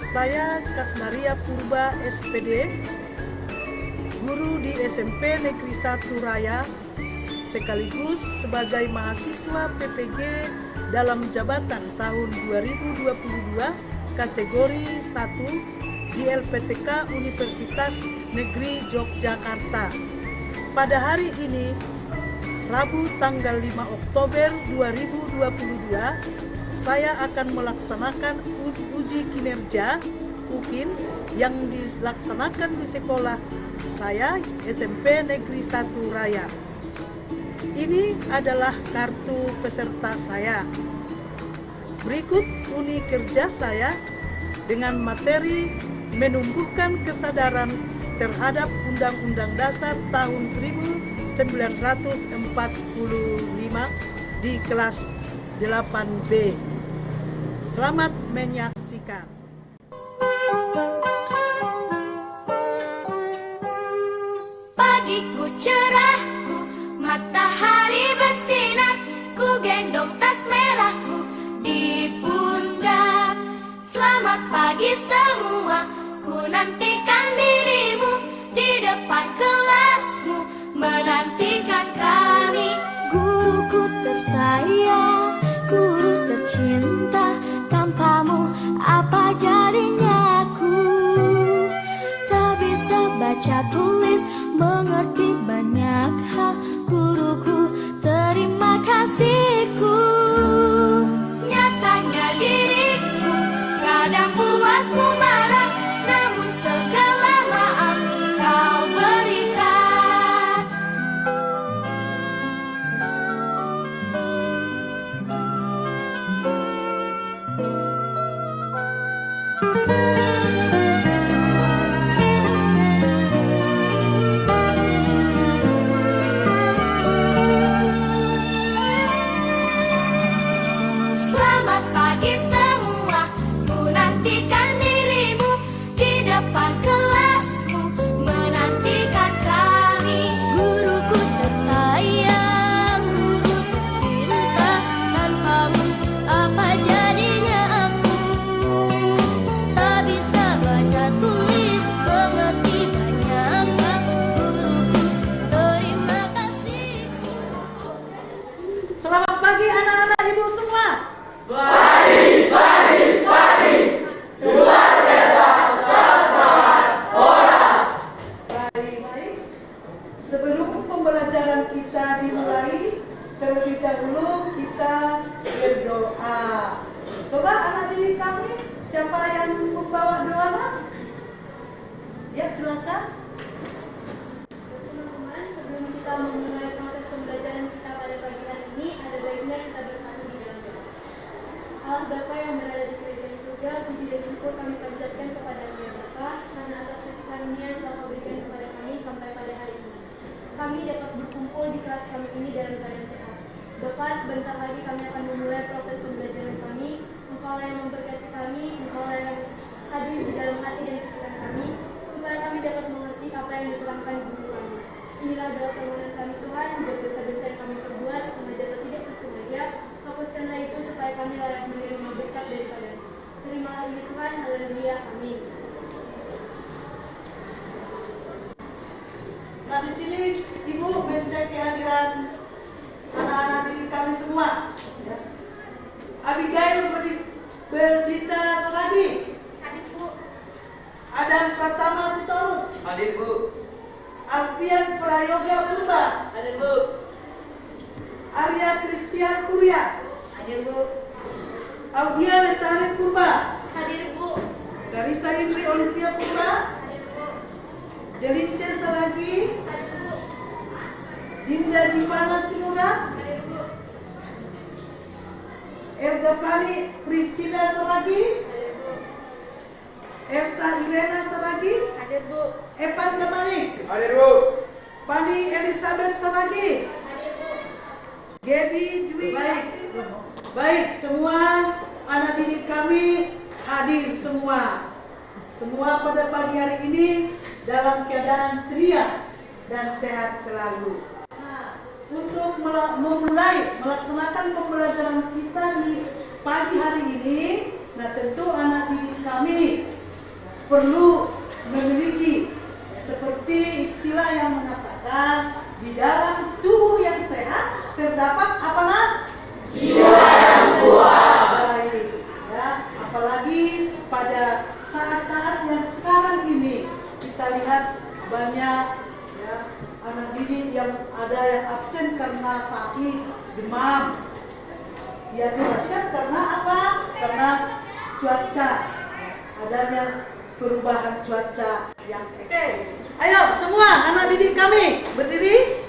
Saya Kasnaria Purba SPD, guru di SMP Negeri 1 Raya, sekaligus sebagai mahasiswa PPG dalam jabatan tahun 2022 kategori 1 di LPTK Universitas Negeri Yogyakarta. Pada hari ini, Rabu tanggal 5 Oktober 2022, saya akan melaksanakan uji kinerja UKIN yang dilaksanakan di sekolah saya SMP Negeri 1 Raya. Ini adalah kartu peserta saya. Berikut uni kerja saya dengan materi menumbuhkan kesadaran terhadap Undang-Undang Dasar tahun 1945 di kelas 8B. Selamat menyaksikan. Pagiku cerahku, matahari bersinar, ku gendong tas merahku di pundak. Selamat pagi semua, ku nantikan dirimu di depan kelasmu, menantikan kami. Guruku tersayang, guru tercinta, tanpamu apa jadinya aku? Tak bisa baca tulis, mengerti banyak hal. Guruku, terima kasihku. Nyatanya diriku kadang buatmu marah, namun segala maaf kau berikan. Selamat pagi semua, ku nantikan dirimu di depan kelasmu, menantikan kami. Guruku tersayang, guru tercinta, tanpamu apa jadinya aku? Tak bisa baca tulis, mengerti banyak hal. Guruku, terima kasihku. Selamat pagi anak-anak ibu semua. Baik. Luar biasa, semangat, horas. Baik. Sebelum pembelajaran kita dimulai, terlebih dahulu kita berdoa. Coba anak didik kami, siapa yang membawa doa? Ya, silakan. Teman-teman, sebelum kita memulai proses pembelajaran kita pada pagi hari ini, ada baiknya kita bersatu di dalam doa. Allah Bapa yang berada di kerajaan surga, puji dan syukur kami panjatkan kepada-Mu ya Bapa, karena atas kasih karunia yang telah Kau berikan kepada kami sampai pada hari ini. Kami dapat berkumpul di kelas kami ini dalam keadaan sehat. Bapa, sebentar lagi kami akan memulai proses pembelajaran kami. Engkau lah yang memberkati kami, Engkau lah yang hadir di dalam hati dan pikiran kami, supaya kami dapat mengerti apa yang diterangkan guru kami. Inilah doa permohonan kami Tuhan, buat dosa-dosa yang kami perbuat, sengaja atau tidak bersengaja. Hapuskanlah itu supaya kami layak menerima berkat daripada-Mu. Terimalah ini Tuhan, haleluya, amin. Nah, di sini ibu mencek kehadiran anak-anak didik kami semua. Ya. Abigail Berdita Selagi. Hadir Bu. Adam Pratama Sitorus. Hadir, Bu. Alfian Prayoga Purba. Hadir, Bu. Arya Christian Kurya. Hadir Bu. Audia Letari Purba. Hadir Bu. Garisa Indri Olimpia Purba. Hadir Bu. Delince Selagi. Hadir Bu. Dinda Jimana Simura. Hadir Bu. Ergapani Pricida Selagi. Hadir Bu. Elsa Irena Selagi. Hadir Bu. Evan Damanik. Hadir, Bu. Pani Elizabeth Selagi. Hadir Bu. Gaby Dwi. Baik, semua anak didik kami hadir semua. Semua pada pagi hari ini dalam keadaan ceria dan sehat selalu. Nah, untuk memulai melaksanakan pembelajaran kita di pagi hari ini, nah tentu anak didik kami perlu memiliki seperti istilah yang mengatakan di dalam tubuh yang sehat terdapat apa nak? Jiwa yang kuat. Baik, ya. Apalagi pada saat-saat yang sekarang ini kita lihat banyak ya anak didik yang ada yang absen karena sakit, demam. Ya disebabkan karena apa? Karena cuaca, adanya perubahan cuaca yang ekstrem. Ayo semua anak didik kami berdiri.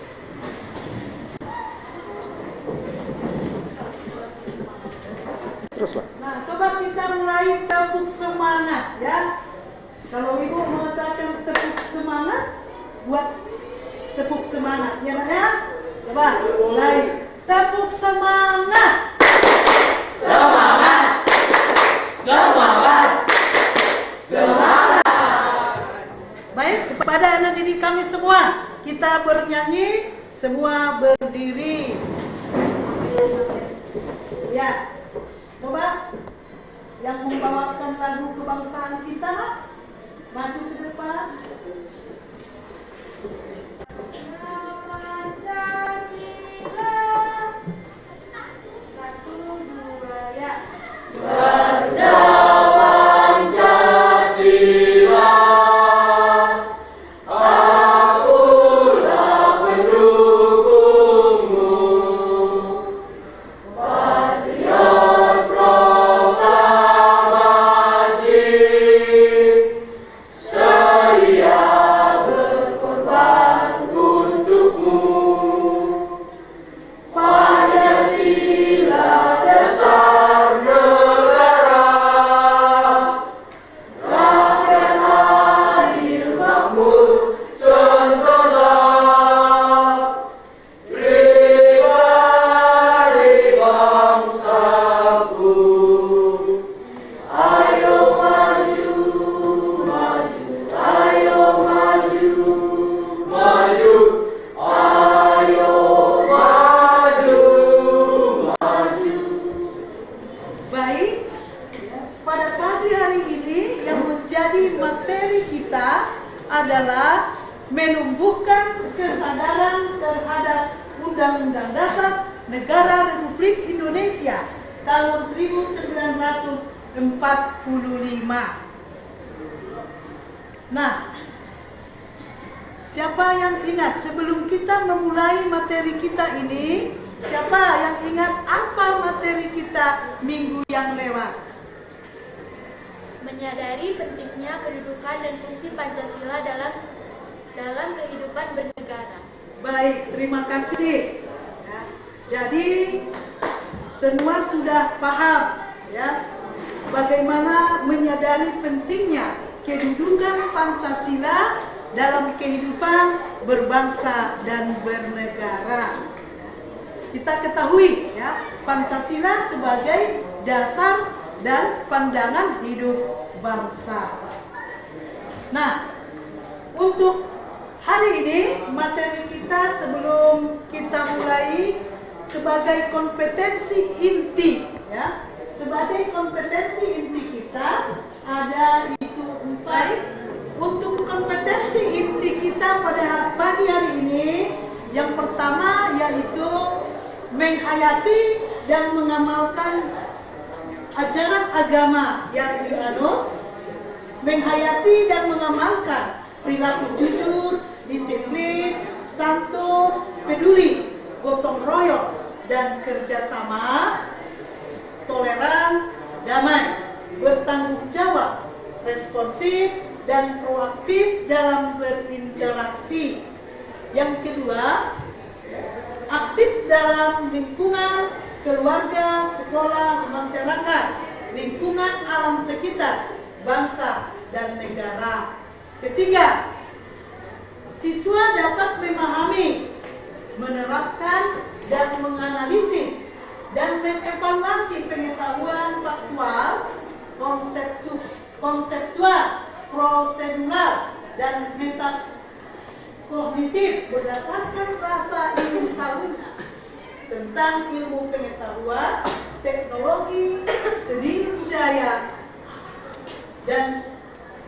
Teruslah. Nah, coba kita mulai tepuk semangat ya. Kalau ibu mengatakan tepuk semangat, buat tepuk semangat ya nak ya. Coba mulai tepuk semangat. Semangat. Semangat. Semangat. Baik, kepada anak didik kami semua, kita bernyanyi semua berdiri. Ya, coba yang membawakan lagu kebangsaan kita maju ke depan. Satu, dua, ya. Pancasila, akulah pendukungmu. Patriot proklamasi, sedia berkorban untukmu. Pancasila dasar negara, rakyat adil makmur sentosa. Beri bangsaku, ayo maju, maju, ayo maju, maju, ayo maju, maju. Baik, pada pagi hari ini yang menjadi materi kita adalah menumbuhkan kesadaran terhadap Undang-Undang Dasar Negara Republik Indonesia tahun 1945. Nah, siapa yang ingat sebelum kita memulai materi kita ini, siapa yang ingat apa materi kita minggu yang lewat? Menyadari pentingnya kedudukan dan fungsi Pancasila dalam kehidupan bernegara. Baik, terima kasih. Ya, jadi semua sudah paham ya bagaimana menyadari pentingnya kedudukan Pancasila dalam kehidupan berbangsa dan bernegara. Kita ketahui ya Pancasila sebagai dasar dan pandangan hidup bangsa. Nah, untuk hari ini materi kita sebelum kita mulai sebagai kompetensi inti ya. Sebagai kompetensi inti kita ada itu 4. Untuk kompetensi inti kita pada pagi hari ini yang pertama yaitu menghayati dan mengamalkan ajaran agama yang dianut, menghayati dan mengamalkan perilaku jujur, disiplin, santun, peduli, gotong royong, dan kerjasama, toleran, damai, bertanggung jawab, responsif, dan proaktif dalam berinteraksi. Yang kedua, aktif dalam lingkungan, keluarga, sekolah, masyarakat, lingkungan alam sekitar, bangsa, dan negara. Ketiga, siswa dapat memahami, menerapkan, dan menganalisis, dan mengevaluasi pengetahuan faktual, konseptual, prosedural, dan metakognitif berdasarkan rasa ingin tahunya tentang ilmu pengetahuan, teknologi, seni budaya, dan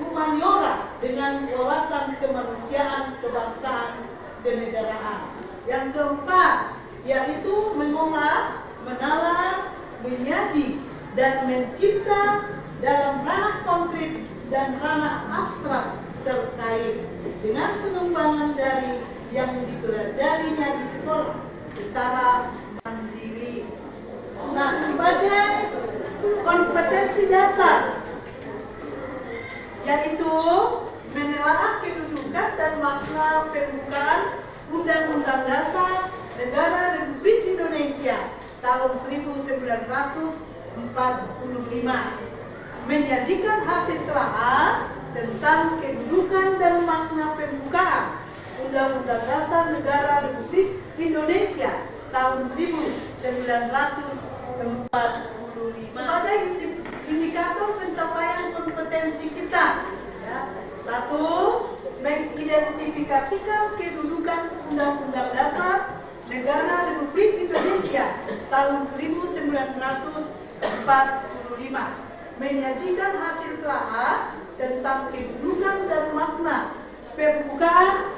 humaniora dengan wawasan kemanusiaan, kebangsaan, kenegaraan. Yang keempat, yaitu mengolah, menalar, menyaji, dan mencipta dalam ranah konkret dan ranah abstrak terkait dengan pengembangan dari yang dipelajarinya di sekolah secara mandiri. Nah, sebagai kompetensi dasar, yaitu menelaah kedudukan dan makna pembukaan Undang-Undang Dasar Negara Republik Indonesia tahun 1945, menyajikan hasil telaah tentang kedudukan dan makna pembukaan Undang-Undang Dasar Negara Republik Indonesia tahun 1945 sebagai indikator pencapaian kompetensi kita. Ya. Satu, mengidentifikasikan kedudukan Undang-Undang Dasar Negara Republik Indonesia tahun 1945, menyajikan hasil telaah tentang kedudukan dan makna pembukaan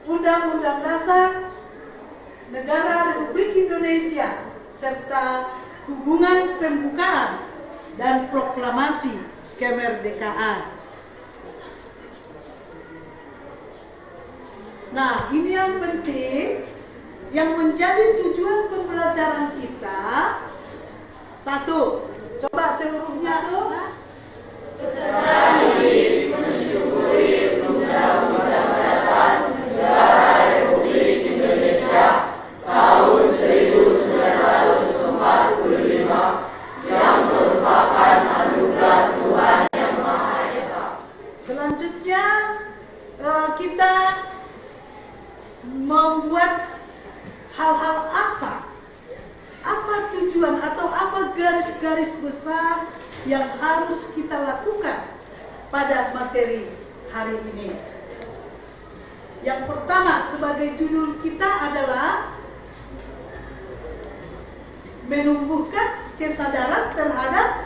Undang-Undang Dasar Negara Republik Indonesia serta hubungan pembukaan dan proklamasi kemerdekaan. Nah, ini yang penting yang menjadi tujuan pembelajaran kita. Satu, coba seluruhnya tuh. Beserta diri mensyukuri Undang-Undang Dasar Negara Republik Indonesia tahun 1945 yang merupakan anugerah Tuhan Yang Maha Esa. Selanjutnya kita membuat hal-hal apa tujuan atau apa garis-garis besar yang harus kita lakukan pada materi hari ini. Yang pertama, sebagai judul kita adalah menumbuhkan kesadaran terhadap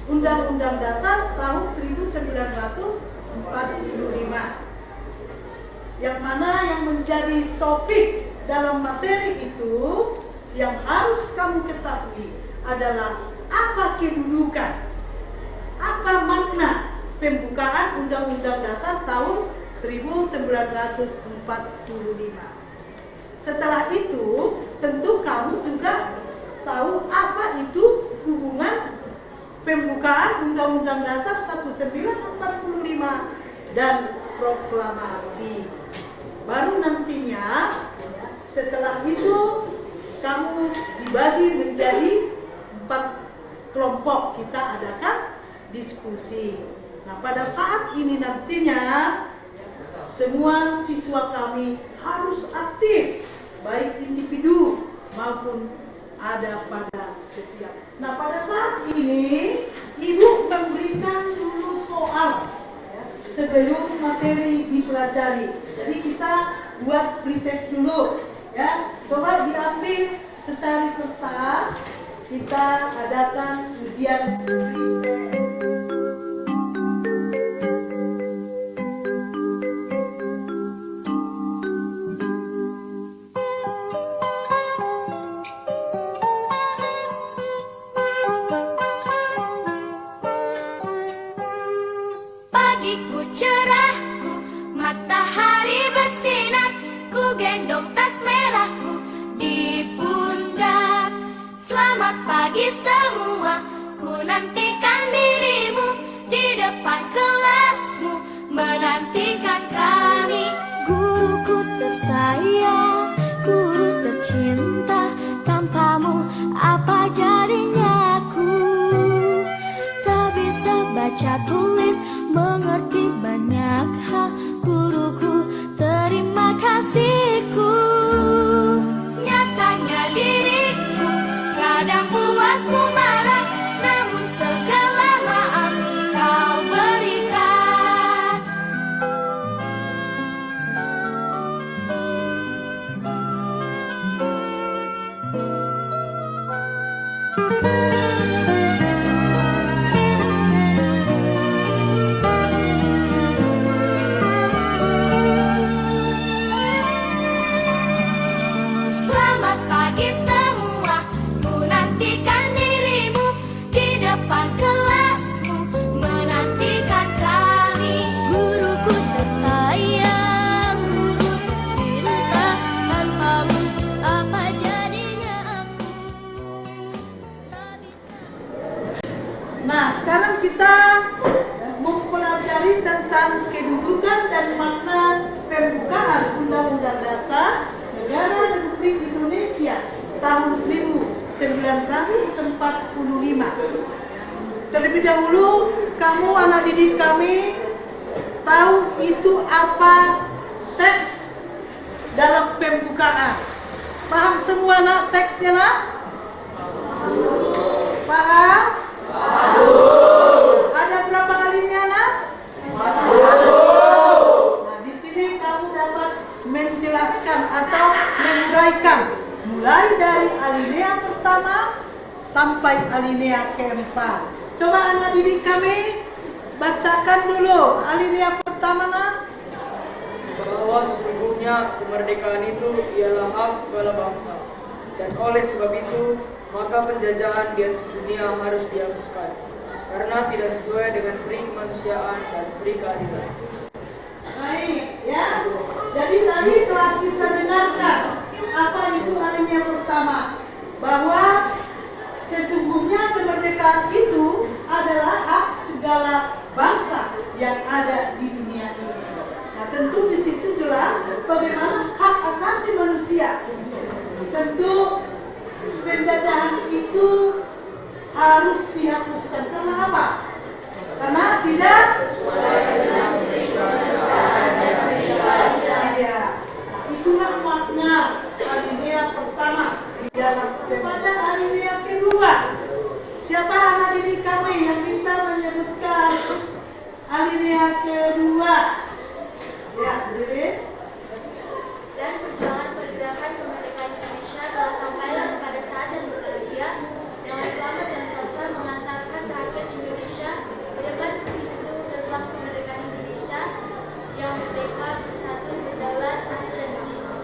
Undang-Undang Dasar tahun 1945. Yang mana yang menjadi topik dalam materi itu yang harus kamu ketahui adalah apa kedudukan, apa makna pembukaan Undang-Undang Dasar tahun 1945. Setelah itu, tentu kamu juga tahu apa itu hubungan pembukaan Undang-Undang Dasar 1945 dan proklamasi. Baru nantinya setelah itu kamu dibagi menjadi 4 kelompok, kita adakan diskusi. Nah, pada saat ini nantinya semua siswa kami harus aktif, baik individu maupun ada pada setiap. Nah, pada saat ini Ibu memberikan dulu soal ya, sebelum materi dipelajari. Jadi kita buat pretest dulu ya. Coba diambil secari kertas, kita adakan ujian pretest. Pagiku cerahku, matahari bersinar, ku gendong tas merahku di pundak. Selamat pagi semua, ku nantikan dirimu di depan kelasmu, menantikan kami. Guruku tersayang, guru tercinta, tanpamu apa jadinya aku? Tak bisa baca tulis, mengerti banyak hal, guruku, terima kasihku. Nyatanya diriku kadang buatmu marah, namun segala maaf kau berikan. Negara Republik Indonesia tahun 1945. Terlebih dahulu, kamu anak didik kami tahu itu apa teks dalam pembukaan. Paham semua nak teksnya nak? Paham? Ada berapa alinea nak? Nah, di sini kamu dapat menjelaskan atau menguraikan mulai dari alinea pertama sampai alinea keempat. Coba anak didik kami bacakan dulu alinea pertama nak. Bahwa sesungguhnya kemerdekaan itu ialah hak segala bangsa, dan oleh sebab itu maka penjajahan di atas dunia harus dihapuskan karena tidak sesuai dengan peri kemanusiaan dan peri keadilan. Baik, ya. Jadi tadi telah kita dengarkan apa itu alinea pertama, bahwa sesungguhnya kemerdekaan itu adalah hak segala bangsa yang ada di dunia ini. Nah, tentu di situ jelas bagaimana hak asasi manusia. Tentu penjajahan itu harus dihapuskan. Karena apa? Karena tidak sesuai dengan iya. Nah, itulah makna alinea pertama di dalam pada alinea kedua. Siapa anak didik kami yang bisa menyebutkan alinea kedua? Ya, berdiri. Dan perjuangan pergerakan kemerdekaan Indonesia telah sampailah kepada saat yang berbahagia dengan selamat sentosa mengantarkan rakyat Indonesia ke depan pintu gerbang kemerdekaan Indonesia yang merdeka, bersatu, berdaulat, adil dan makmur.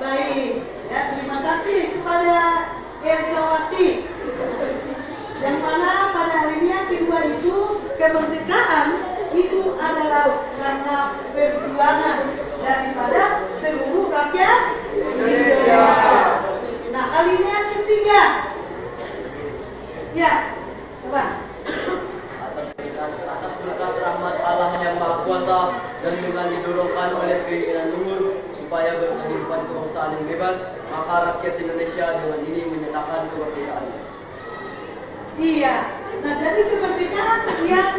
Baik, ya, terima kasih kepada Ergawati. Yang mana pada alinea kedua itu kemerdekaan itu adalah karena perjuangan daripada seluruh rakyat Indonesia. Nah, alinea ketiga, ya, coba. Atas berkat rahmat Allah yang Maha Kuasa dan dengan didorongkan oleh keinginan luhur supaya berkehidupan kebangsaan yang bebas, maka rakyat Indonesia dengan ini menyatakan kemerdekaannya. Iya, nah jadi kemerdekaan yang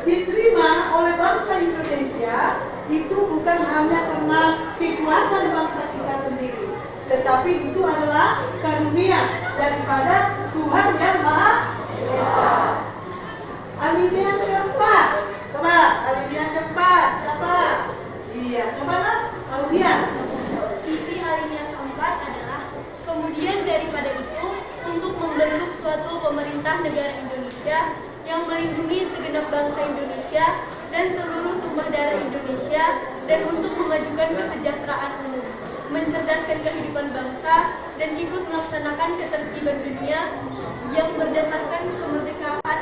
diterima oleh bangsa Indonesia itu bukan hanya karena kekuatan bangsa kita sendiri, tetapi itu adalah karunia daripada Tuhan yang Maha Esa. Alinea keempat, coba alinea keempat, siapa? Iya, coba lah, Aulia. Isi alinea keempat adalah kemudian daripada itu untuk membentuk suatu pemerintah negara Indonesia yang melindungi segenap bangsa Indonesia dan seluruh tumpah darah Indonesia, dan untuk memajukan kesejahteraan umum, mencerdaskan kehidupan bangsa, dan ikut melaksanakan ketertiban dunia yang berdasarkan kemerdekaan,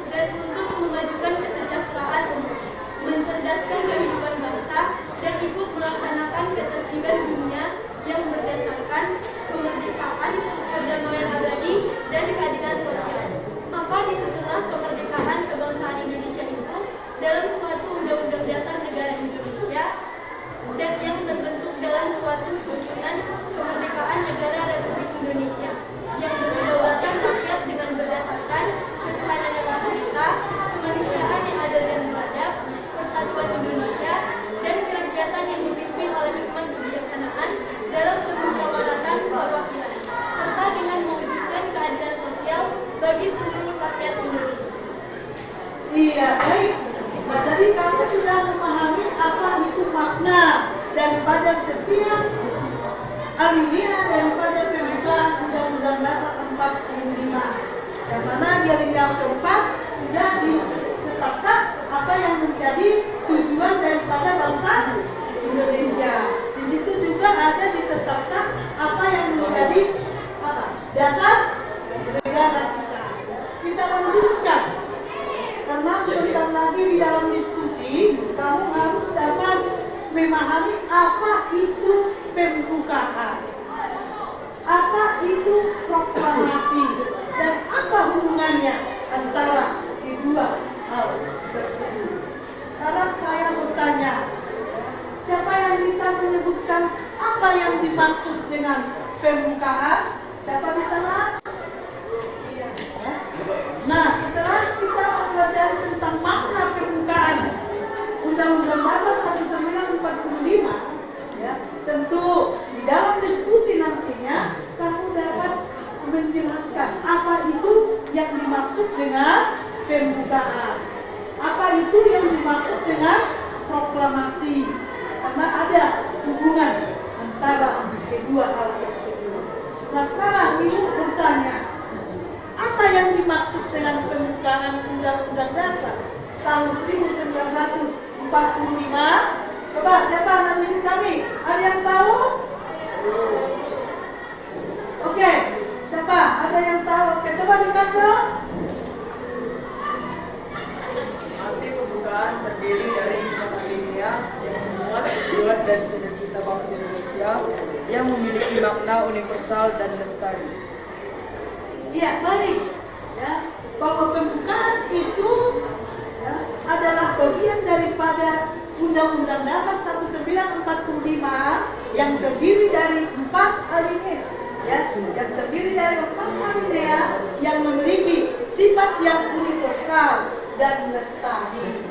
dan untuk memajukan kesejahteraan umum, mencerdaskan kehidupan bangsa, dan ikut melaksanakan ketertiban dunia yang berdasarkan kemerdekaan, perdamaian abadi, dan keadilan sosial. Maka disusunlah kemerdekaan kebangsaan Indonesia itu dalam suatu undang-undang dasar negara Indonesia, dan yang terbentuk dalam suatu susunan kemerdekaan negara Republik Indonesia yang berkedaulatan rakyat dengan berdasarkan ketuhanan yang Maha Esa, kemanusiaan yang adil dan beradab, persatuan Indonesia, dan kegiatan yang dipimpin oleh hikmat kebijaksanaan dalam permusyawaratan perwakilan, serta dengan mewujudkan keadilan sosial bagi seluruh rakyat Indonesia. Iya, baik. Nah, jadi kamu sudah memahami apa itu makna daripada setiap alinea daripada pembukaan Undang-Undang Dasar 45. Yang mana di alinea keempat sudah ditetapkan apa yang menjadi tujuan daripada bangsa Indonesia. Di situ juga ada ditetapkan apa yang menjadi dasar negara kita. Kita lanjutkan. Karena sebentar lagi di dalam diskusi, kamu harus dapat memahami apa itu pembukaan, apa itu proklamasi, dan apa hubungannya antara kedua hal tersebut. Sekarang saya bertanya, siapa yang bisa menyebutkan dengan pembukaan. Siapa di sana? Iya. Nah, setelah kita mempelajari tentang makna pembukaan Undang-Undang Dasar 1945, ya, tentu di dalam diskusi nantinya kamu dapat menjelaskan apa itu yang dimaksud dengan pembukaan, apa itu yang dimaksud dengan proklamasi, karena ada hubungan antara kedua hal tersebut. Nah, sekarang ibu bertanya, apa yang dimaksud dengan pembukaan Undang-Undang Dasar tahun 1945? Coba siapa anak didik kami? Ada yang tahu? Oke, siapa? Ada yang tahu? Oke, coba dikatakan. Arti pembukaan terdiri dari kata ilmiah yang memuat tujuan dan cita-cita bangsa Indonesia yang memiliki makna universal dan lestari. Iya, baik. Ya, bahwa pembukaan itu ya, adalah bagian daripada Undang-Undang Dasar 1945 yang terdiri dari 4 alinea, ya, yang terdiri dari 4 alinea yang memiliki sifat yang universal dan lestari.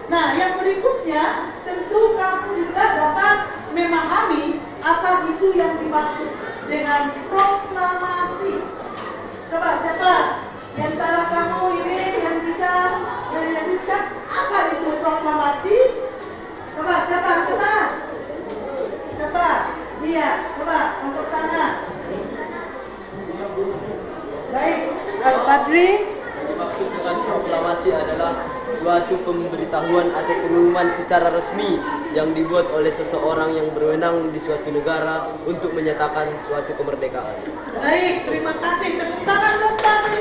Nah, yang berikutnya tentu kamu juga dapat memahami apa itu yang dimaksud dengan proklamasi. Coba siapa di antara kamu ini yang bisa menyebutkan apa itu proklamasi? Coba siapa? Kita? Siapa? Iya, coba untuk sana. Baik, Al-Padri. Dimaksud dengan proklamasi adalah suatu pemberitahuan atau pengumuman secara resmi yang dibuat oleh seseorang yang berwenang di suatu negara untuk menyatakan suatu kemerdekaan. Baik, terima kasih. Tepuk tangan buat kami.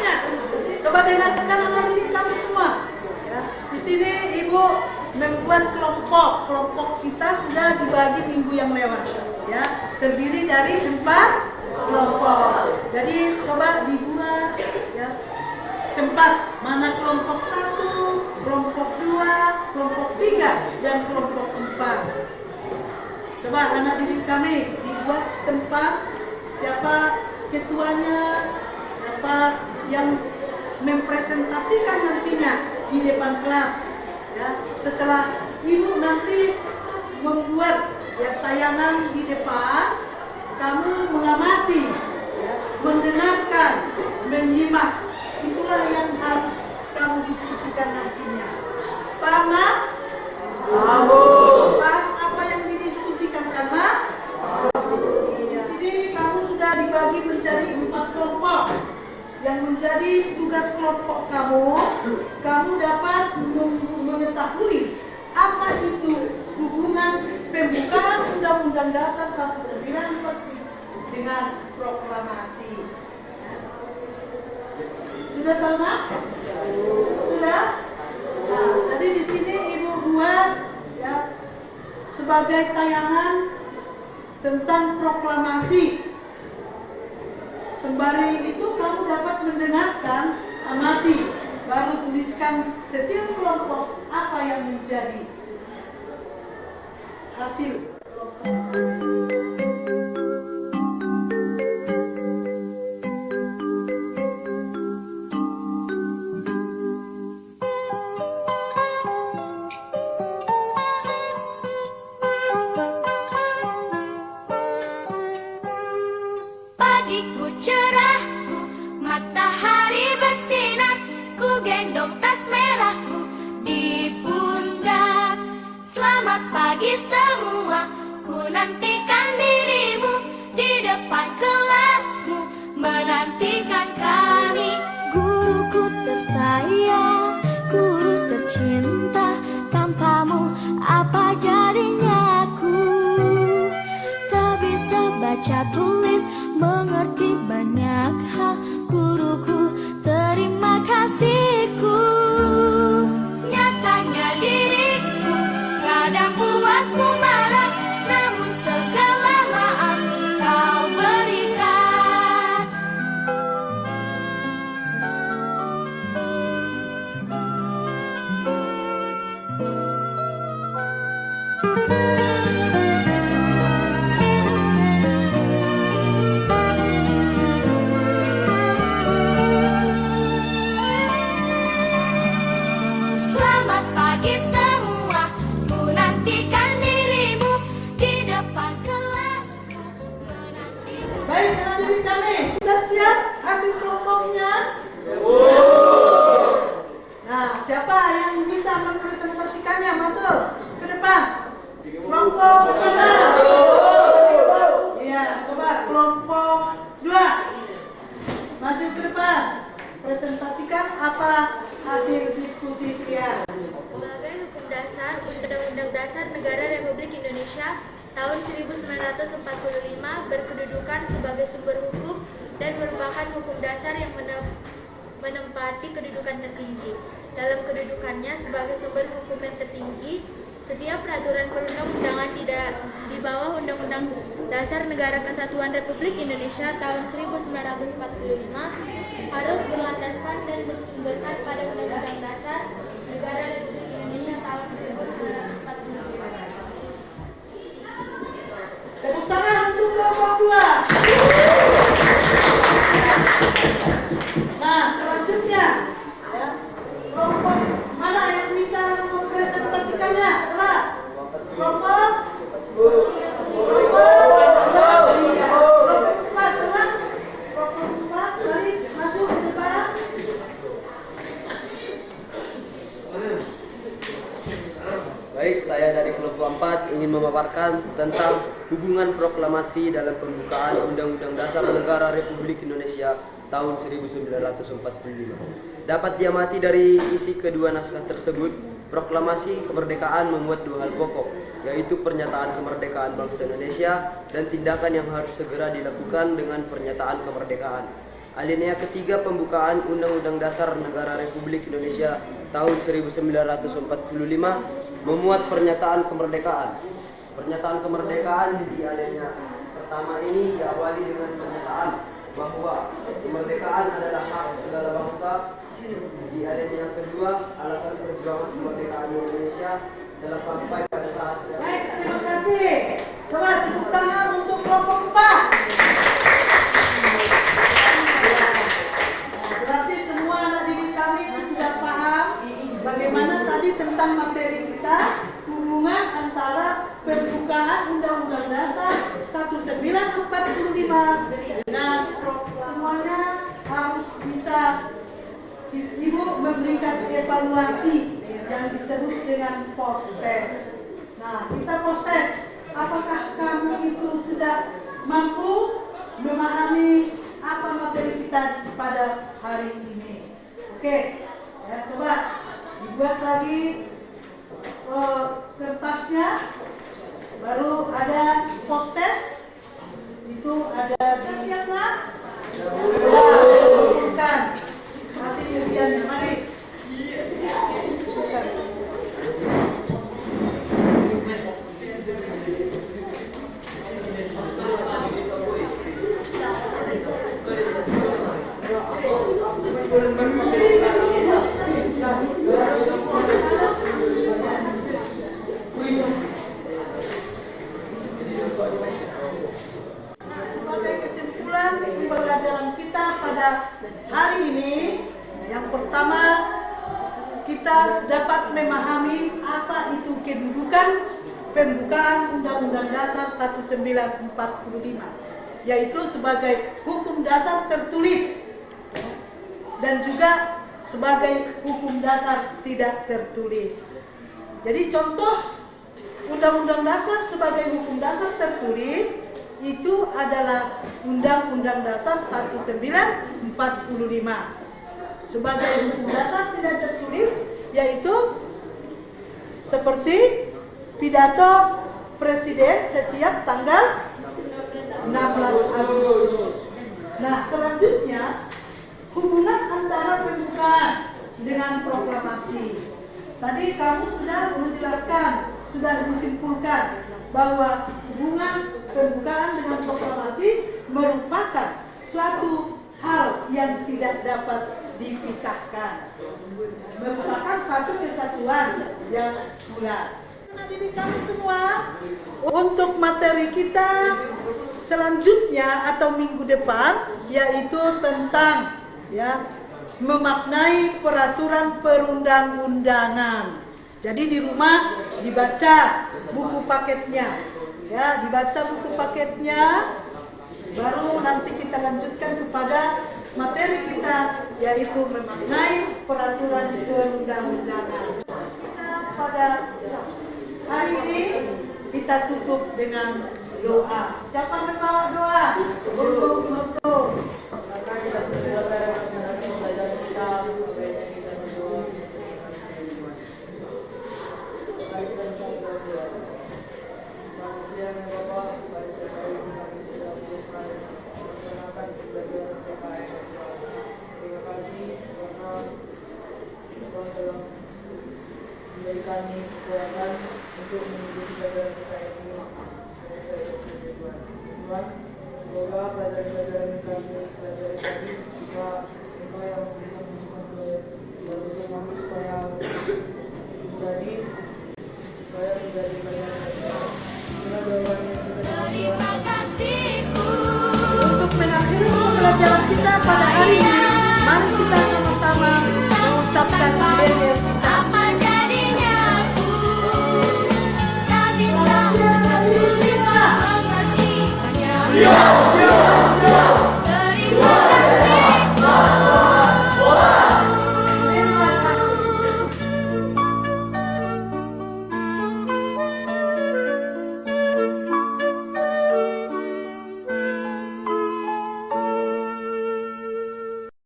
Ya, coba dengarkan anak didik kami semua. Ya, di sini ibu membuat kelompok kita sudah dibagi minggu yang lewat. Ya, terdiri dari 4 kelompok. Jadi coba dibuat ya, tempat mana kelompok 1, kelompok 2, kelompok 3, dan kelompok 4. Coba anak didik kami dibuat tempat, siapa ketuanya, siapa yang mempresentasikan nantinya di depan kelas. Ya, setelah ibu nanti membuat ya tayangan di depan, kamu mengamati, ya, mendengarkan, menyimak. Itulah yang harus kamu diskusikan nantinya. Paham nak? Paham apa yang didiskusikan karena? Di sini kamu sudah dibagi menjadi 4 kelompok. Yang menjadi tugas kelompok kamu dapat mengetahui apa itu hubungan pembukaan Undang-Undang Dasar 1945 dengan proklamasi. Sudah tahu nak? Sudah? Nah, jadi di sini ibu buat ya sebagai tayangan tentang proklamasi. Sembari itu kamu dapat mendengarkan, amati, baru tuliskan setiap kelompok apa yang menjadi hasil. Pagiku cerahku, matahari bersinar, ku gendong tas merahku di pundak. Selamat pagi semua, ku nantikan dirimu di depan kelasmu, menantikan kami. Guruku tersayang, guru tercinta, tanpamu apa jadinya aku? Tak bisa baca tulis, mengerti banyak hal. Guruku, terima kasihku. Nyatanya diriku kadang buatmu marah, namun segala maaf kau berikan. kelompoknya? Nah, siapa yang bisa mempresentasikannya? Masuk ke depan. Kelompok mana? Iya, coba kelompok 2. Maju ke depan. Presentasikan apa hasil diskusi kalian. Sebagai hukum dasar, Undang-Undang Dasar Negara Republik Indonesia tahun 1945 berkedudukan sebagai sumber hukum dan merupakan hukum dasar yang menempati kedudukan tertinggi. Dalam kedudukannya sebagai sumber hukum yang tertinggi, setiap peraturan perundang-undangan di bawah Undang-Undang Dasar Negara Kesatuan Republik Indonesia tahun 1945 harus berlandaskan dan bersumberkan pada Undang-Undang Dasar Negara Republik Indonesia tahun 1945. Tepuk tangan untuk kelompok 2. Nah, selanjutnya ya, kelompok mana yang bisa mempresentasikannya? Coba. Kelompok 4, mari masuk ke depan. Baik, saya dari kelompok 4 ingin memaparkan tentang hubungan proklamasi dalam pembukaan Undang-Undang Dasar Negara Republik Indonesia tahun 1945. Dapat diamati dari isi kedua naskah tersebut, proklamasi kemerdekaan memuat 2 hal pokok, yaitu pernyataan kemerdekaan bangsa Indonesia dan tindakan yang harus segera dilakukan dengan pernyataan kemerdekaan. Alinea ketiga pembukaan Undang-Undang Dasar Negara Republik Indonesia tahun 1945 memuat pernyataan kemerdekaan. Pernyataan kemerdekaan di alinea pertama ini diawali dengan pernyataan bahwa kemerdekaan adalah hak segala bangsa. Di alinea kedua, alasan perjuangan kemerdekaan Indonesia telah sampai pada saat yang... Baik, terima kasih. Coba tepuk tangan untuk kelompok 4. Berarti semua anak didik kami sudah paham bagaimana tadi tentang materi kita, hubungan antara pembukaan Undang-Undang Dasar 1945 dengan semuanya harus bisa Ibu memberikan evaluasi yang disebut dengan post-test. Nah, kita post-test. Apakah kamu itu sudah mampu memahami apa materi kita pada hari ini? Oke, ya, coba dibuat lagi kertasnya. Baru ada post-test. Itu ada di siapkan. Bukan. Hasil ujiannya, mari. Sebagai kesimpulan pembelajaran kita pada hari ini, yang pertama kita dapat memahami apa itu kedudukan pembukaan Undang-Undang Dasar 1945, yaitu sebagai hukum dasar tertulis dan juga sebagai hukum dasar tidak tertulis. Jadi contoh Undang-Undang Dasar sebagai hukum dasar tertulis itu adalah Undang-Undang Dasar 1945. Sebagai hukum dasar tidak tertulis yaitu seperti pidato presiden setiap tanggal 16 Agustus. Nah, selanjutnya hubungan antara pembukaan dengan proklamasi. Tadi kamu sudah menjelaskan, sudah disimpulkan bahwa hubungan pembukaan dengan proklamasi merupakan suatu hal yang tidak dapat dipisahkan, merupakan satu kesatuan yang bulat. Jadi kami semua untuk materi kita selanjutnya atau minggu depan yaitu tentang memaknai peraturan perundang-undangan. Jadi di rumah dibaca buku paketnya, dibaca buku paketnya, baru nanti kita lanjutkan kepada materi kita yaitu memaknai peraturan perundang-undangan. Kita pada hari ini kita tutup dengan doa. Siapa membawa doa? Untuk Maka kita selesai dengan pelajaran kita, baiknya kita berdoa. Mari kita berdoa. Selamat siang ya Bapak, pada siang hari ini kami sudah selesai melaksanakan pembelajaran PKN. Terima kasih karena Tuhan telah memberi kami kekuatan untuk mengikuti pelajaran PKN ini. Tuhan, semoga pelajaran-pelajaran yang kami pelajari tadi bisa